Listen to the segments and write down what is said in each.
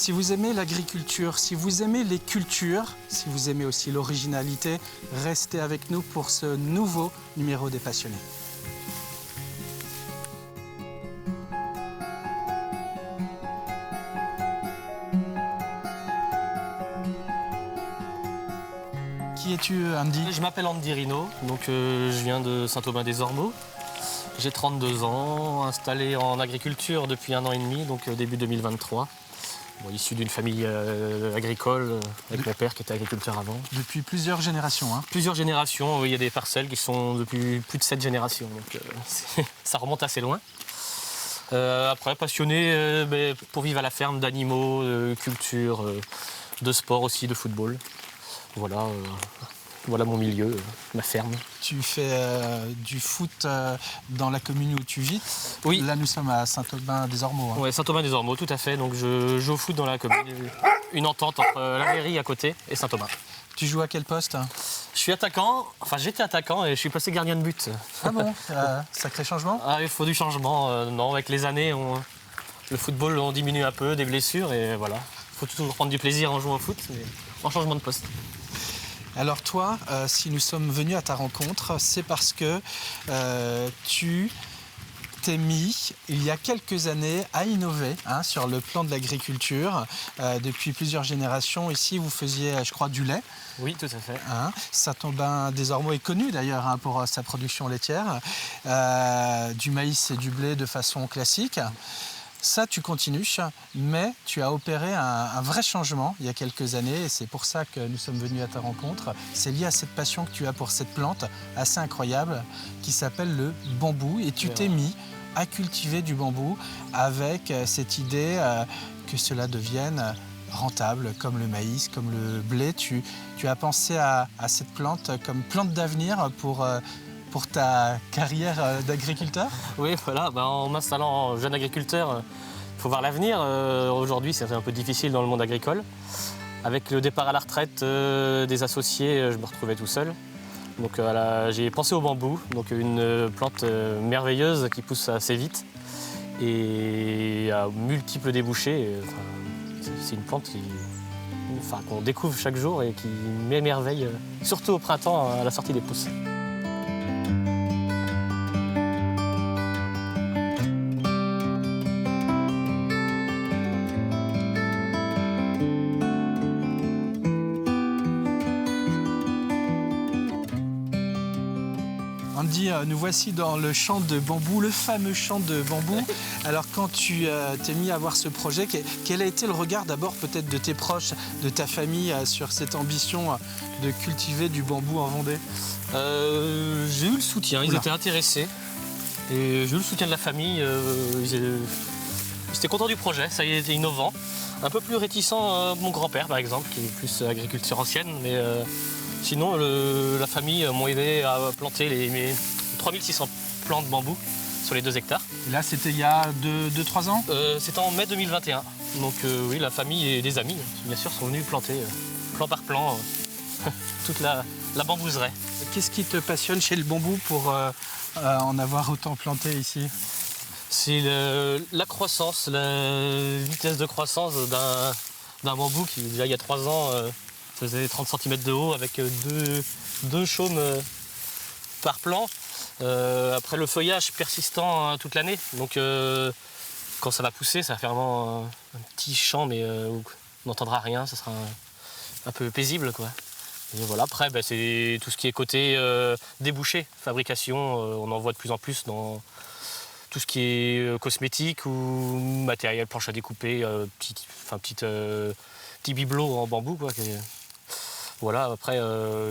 Si vous aimez l'agriculture, si vous aimez les cultures, si vous aimez aussi l'originalité, restez avec nous pour ce nouveau numéro des Passionnés. Qui es-tu, Andy? Je m'appelle Andy Rino, donc je viens de Saint-Aubin-des-Ormeaux. J'ai 32 ans, installé en agriculture depuis 1 an et demi, donc début 2023. Bon, issu d'une famille agricole, avec mon père qui était agriculteur avant. Depuis plusieurs générations, hein? Plusieurs générations, il y a des parcelles qui sont depuis plus de 7 générations, donc ça remonte assez loin. Après, passionné pour vivre à la ferme d'animaux, de culture, de sport aussi, de football. Voilà, voilà mon milieu, ma ferme. Tu fais du foot dans la commune où tu vis? Oui. Là, nous sommes à Saint-Aubin-des-Ormeaux. Hein. Oui, Saint-Aubin-des-Ormeaux, tout à fait. Donc je joue au foot dans la commune. Une entente entre la mairie à côté et Saint-Aubin. Tu joues à quel poste? Je suis attaquant, enfin j'étais attaquant et je suis passé gardien de but. Ah bon? Sacré changement? Ah, il faut du changement. Non, avec les années, le football, on diminue un peu, des blessures et voilà. Il faut toujours prendre du plaisir en jouant au foot, mais en changement de poste. Alors toi, si nous sommes venus à ta rencontre, c'est parce que tu t'es mis, il y a quelques années, à innover sur le plan de l'agriculture. Depuis plusieurs générations, ici, vous faisiez, je crois, du lait. Oui, tout à fait. Saint-Aubin-des-Ormeaux est connu d'ailleurs pour sa production laitière. Du maïs et du blé de façon classique. Ça, tu continues, mais tu as opéré un vrai changement il y a quelques années et c'est pour ça que nous sommes venus à ta rencontre. C'est lié à cette passion que tu as pour cette plante assez incroyable qui s'appelle le bambou. Et tu t'es mis à cultiver du bambou avec cette idée que cela devienne rentable, comme le maïs, comme le blé. Tu as pensé à cette plante comme plante d'avenir pour ta carrière d'agriculteur? Oui, voilà, en m'installant jeune agriculteur, il faut voir l'avenir. Aujourd'hui, c'est un peu difficile dans le monde agricole. Avec le départ à la retraite des associés, je me retrouvais tout seul. Donc j'ai pensé au bambou, donc une plante merveilleuse qui pousse assez vite et à multiples débouchés. C'est une plante qu'on découvre chaque jour et qui m'émerveille, surtout au printemps à la sortie des pousses. Andy, nous voici dans le champ de bambou, le fameux champ de bambou. Alors quand tu t'es mis à voir ce projet, quel a été le regard d'abord peut-être de tes proches, de ta famille sur cette ambition de cultiver du bambou en Vendée? J'ai eu le soutien, ils étaient intéressés. Et j'ai eu le soutien de la famille, ils étaient contents du projet, ça y était innovant. Un peu plus réticent mon grand-père par exemple, qui est plus agriculture ancienne, mais sinon la famille m'ont aidé à planter mes 3600 plants de bambou sur les 2 hectares. Et là c'était il y a 2-3 ans? C'était en mai 2021. Donc oui, la famille et des amis, bien sûr, sont venus planter, plan par plan, toute la bambouseraie. Qu'est-ce qui te passionne chez le bambou pour en avoir autant planté ici? C'est la croissance, la vitesse de croissance d'un bambou qui, déjà il y a 3 ans, faisait 30 cm de haut avec deux chaumes par plan. Après le feuillage persistant toute l'année. Donc quand ça va pousser, ça va faire vraiment un petit champ, mais où on n'entendra rien, ça sera un peu paisible, quoi. Et voilà, après, c'est tout ce qui est côté débouché, fabrication. On en voit de plus en plus dans tout ce qui est cosmétique ou matériel, planche à découper, petit bibelot en bambou, quoi. Voilà, après,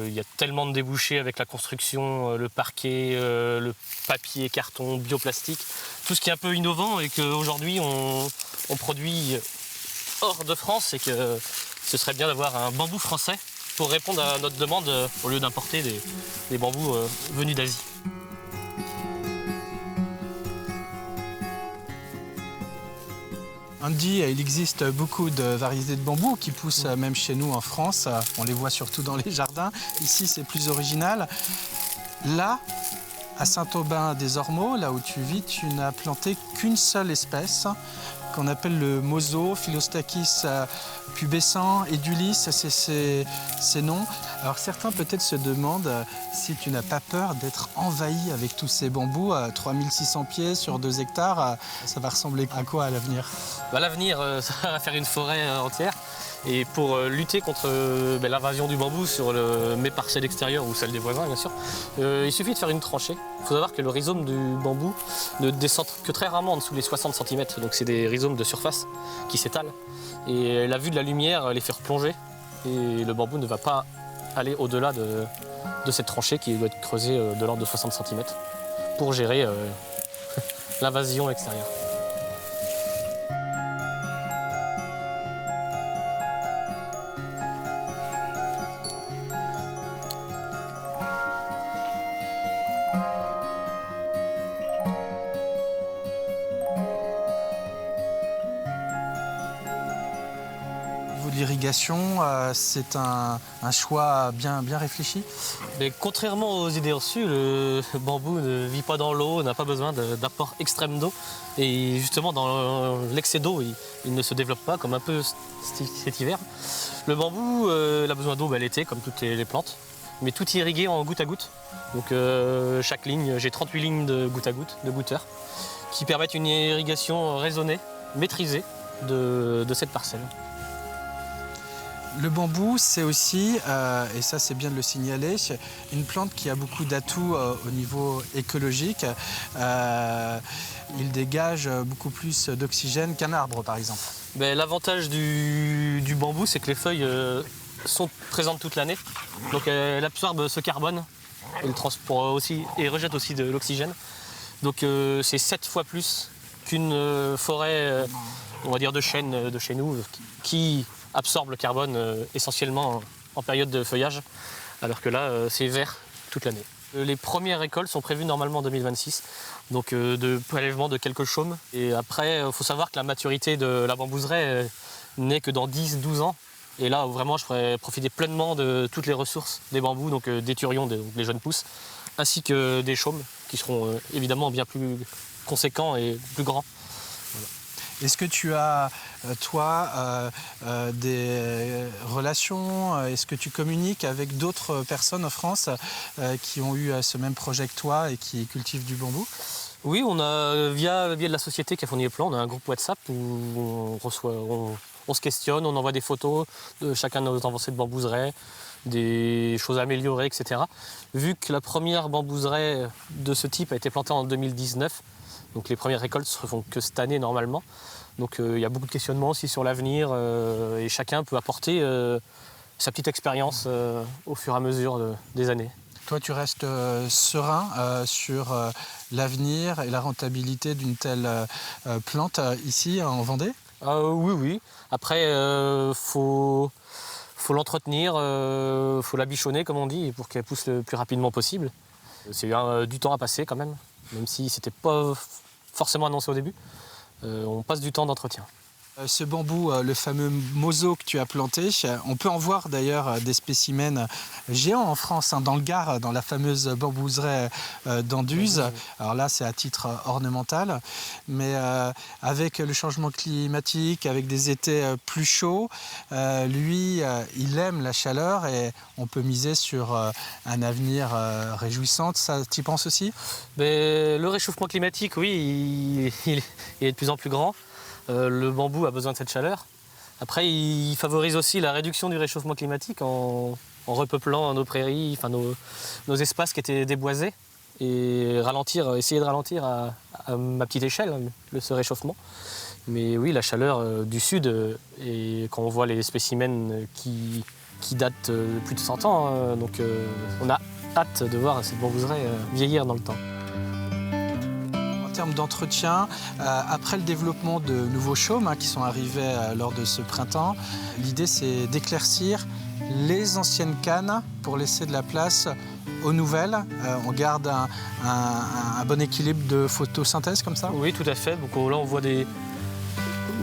il y a tellement de débouchés avec la construction, le parquet, le papier, carton, bioplastique, tout ce qui est un peu innovant et qu'aujourd'hui on produit hors de France et que ce serait bien d'avoir un bambou français pour répondre à notre demande au lieu d'importer des bambous venus d'Asie. Andy, il existe beaucoup de variétés de bambou qui poussent même chez nous en France. On les voit surtout dans les jardins. Ici, c'est plus original. Là, à Saint-Aubin-des-Ormeaux, là où tu vis, tu n'as planté qu'une seule espèce. qu'on appelle le mauso, Philostachys pubescent, Edulis, c'est ces noms. Alors certains peut-être se demandent si tu n'as pas peur d'être envahi avec tous ces bambous à 3600 pieds sur 2 hectares. Ça va ressembler à quoi à l'avenir? À l'avenir, ça va faire une forêt entière. Et pour lutter contre l'invasion du bambou sur mes parcelles extérieures ou celles des voisins, bien sûr, il suffit de faire une tranchée. Il faut savoir que le rhizome du bambou ne descend que très rarement en dessous des 60 cm. Donc c'est des rhizomes de surface qui s'étalent. Et la vue de la lumière les fait replonger. Et le bambou ne va pas aller au-delà de cette tranchée qui doit être creusée de l'ordre de 60 cm pour gérer l'invasion extérieure. L'irrigation, c'est un choix bien réfléchi. Mais contrairement aux idées reçues, le bambou ne vit pas dans l'eau, n'a pas besoin d'apport extrême d'eau. Et justement, dans l'excès d'eau, il ne se développe pas comme un peu cet hiver. Le bambou il a besoin d'eau l'été, comme toutes les plantes, mais tout est irrigué en goutte à goutte. Donc chaque ligne, j'ai 38 lignes de goutte à goutte, de goutteurs, qui permettent une irrigation raisonnée, maîtrisée de cette parcelle. Le bambou, c'est aussi, et ça c'est bien de le signaler, une plante qui a beaucoup d'atouts au niveau écologique. Il dégage beaucoup plus d'oxygène qu'un arbre, par exemple. L'avantage du bambou, c'est que les feuilles sont présentes toute l'année. Donc elle absorbe ce carbone et le transporte aussi, et rejette aussi de l'oxygène. Donc c'est 7 fois plus qu'une forêt, on va dire, de chêne de chez nous, qui absorbe le carbone essentiellement en période de feuillage, alors que là, c'est vert toute l'année. Les premières récoltes sont prévues normalement en 2026, donc de prélèvement de quelques chaumes. Et après, il faut savoir que la maturité de la bambouseraie n'est que dans 10-12 ans. Et là, vraiment, je pourrais profiter pleinement de toutes les ressources des bambous, donc des turions, des jeunes pousses, ainsi que des chaumes, qui seront évidemment bien plus conséquents et plus grands. Voilà. Est-ce que tu as, toi, des relations? Est-ce que tu communiques avec d'autres personnes en France qui ont eu ce même projet que toi et qui cultivent du bambou? Oui, on a, via le biais de la société qui a fourni les plans, on a un groupe WhatsApp où on se questionne, on envoie des photos de chacun de nos avancées de bambouseraie, des choses à améliorer, etc. Vu que la première bambouseraie de ce type a été plantée en 2019, donc les premières récoltes se font que cette année normalement. Donc il y a beaucoup de questionnements aussi sur l'avenir et chacun peut apporter sa petite expérience au fur et à mesure des années. Toi, tu restes serein sur l'avenir et la rentabilité d'une telle plante ici en Vendée? Oui. Après, faut l'entretenir, faut la bichonner comme on dit, pour qu'elle pousse le plus rapidement possible. C'est du temps à passer quand même si c'était pas forcément annoncé au début. On passe du temps d'entretien. Ce bambou, le fameux mauso que tu as planté, on peut en voir d'ailleurs des spécimens géants en France, dans le Gard, dans la fameuse bambouseraie d'Anduze. Alors là, c'est à titre ornemental, mais avec le changement climatique, avec des étés plus chauds, lui, il aime la chaleur et on peut miser sur un avenir réjouissant. Ça, tu y penses aussi? Le réchauffement climatique, oui, il est de plus en plus grand. Le bambou a besoin de cette chaleur. Après, il favorise aussi la réduction du réchauffement climatique en repeuplant nos prairies, nos espaces qui étaient déboisés, et essayer de ralentir à ma petite échelle ce réchauffement. Mais oui, la chaleur du sud, et quand on voit les spécimens qui datent de plus de 100 ans, donc on a hâte de voir cette bambouseraie vieillir dans le temps. En termes d'entretien, après le développement de nouveaux chaumes qui sont arrivés lors de ce printemps, l'idée c'est d'éclaircir les anciennes cannes pour laisser de la place aux nouvelles. On garde un bon équilibre de photosynthèse comme ça? Oui, tout à fait. Donc là on voit des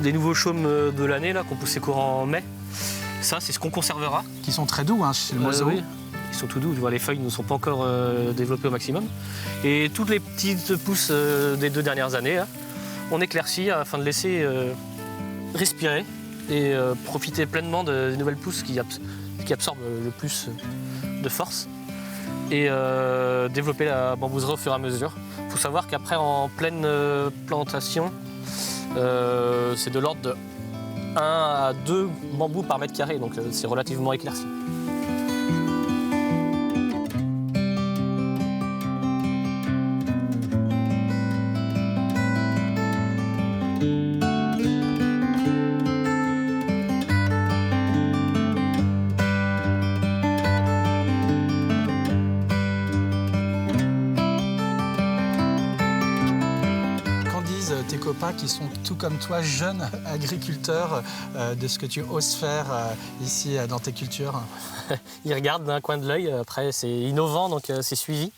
nouveaux chaumes de l'année qui ont poussé courant en mai. Ça, c'est ce qu'on conservera. Qui sont très doux chez le mauso. Oui. Ils sont tout doux, tu vois, les feuilles ne sont pas encore développées au maximum. Et toutes les petites pousses des 2 dernières années, on éclaircit afin de laisser respirer et profiter pleinement des nouvelles pousses qui absorbent le plus de force et développer la bambouserie au fur et à mesure. Il faut savoir qu'après, en pleine plantation, c'est de l'ordre de 1 à 2 bambous par mètre carré, donc c'est relativement éclairci. Tes copains qui sont tout comme toi, jeunes agriculteurs, de ce que tu oses faire ici dans tes cultures? Ils regardent d'un coin de l'œil, après c'est innovant donc c'est suivi.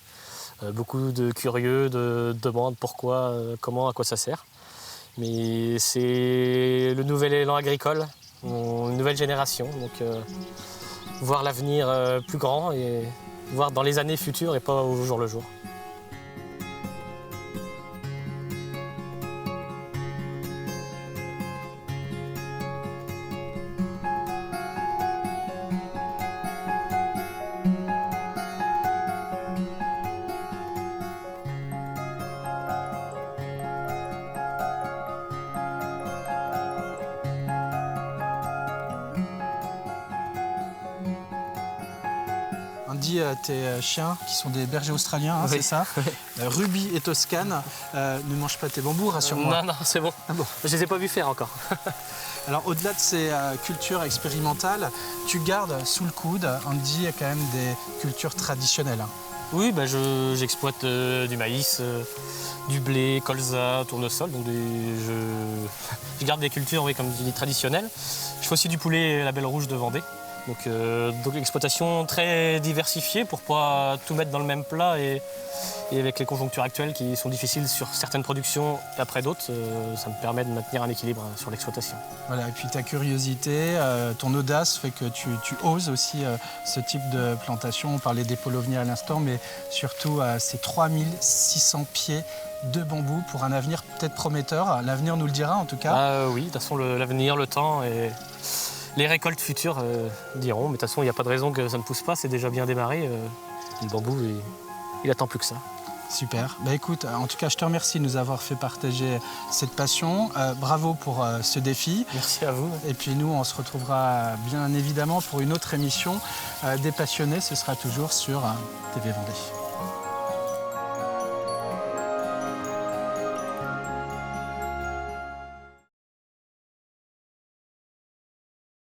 Beaucoup de curieux demandent pourquoi, comment, à quoi ça sert. Mais c'est le nouvel élan agricole, une nouvelle génération, donc voir l'avenir plus grand et voir dans les années futures et pas au jour le jour. On dit tes chiens, qui sont des bergers australiens, hein, Oui. c'est ça? Ruby et Toscane, ne mangent pas tes bambous, rassure-moi. Non, c'est bon. Ah bon. Je les ai pas vus faire encore. Alors au-delà de ces cultures expérimentales, tu gardes sous le coude, on dit, quand même des cultures traditionnelles. Hein. Oui, j'exploite du maïs, du blé, colza, tournesol. Donc je garde des cultures, oui, comme je dis, traditionnelles. Je fais aussi du poulet label rouge de Vendée. Donc exploitation très diversifiée pour pas tout mettre dans le même plat et avec les conjonctures actuelles qui sont difficiles sur certaines productions et après d'autres, ça me permet de maintenir un équilibre sur l'exploitation. Voilà, et puis ta curiosité, ton audace fait que tu oses aussi ce type de plantation. On parlait des polovniers à l'instant, mais surtout ces 3600 pieds de bambou pour un avenir peut-être prometteur. L'avenir nous le dira en tout cas. Oui, de toute façon l'avenir, le temps et les récoltes futures diront, mais de toute façon il n'y a pas de raison que ça ne pousse pas, c'est déjà bien démarré. Le bambou, il attend plus que ça. Super. Bah écoute, en tout cas, je te remercie de nous avoir fait partager cette passion. Bravo pour ce défi. Merci à vous. Et puis nous, on se retrouvera bien évidemment pour une autre émission des passionnés. Ce sera toujours sur TV Vendée.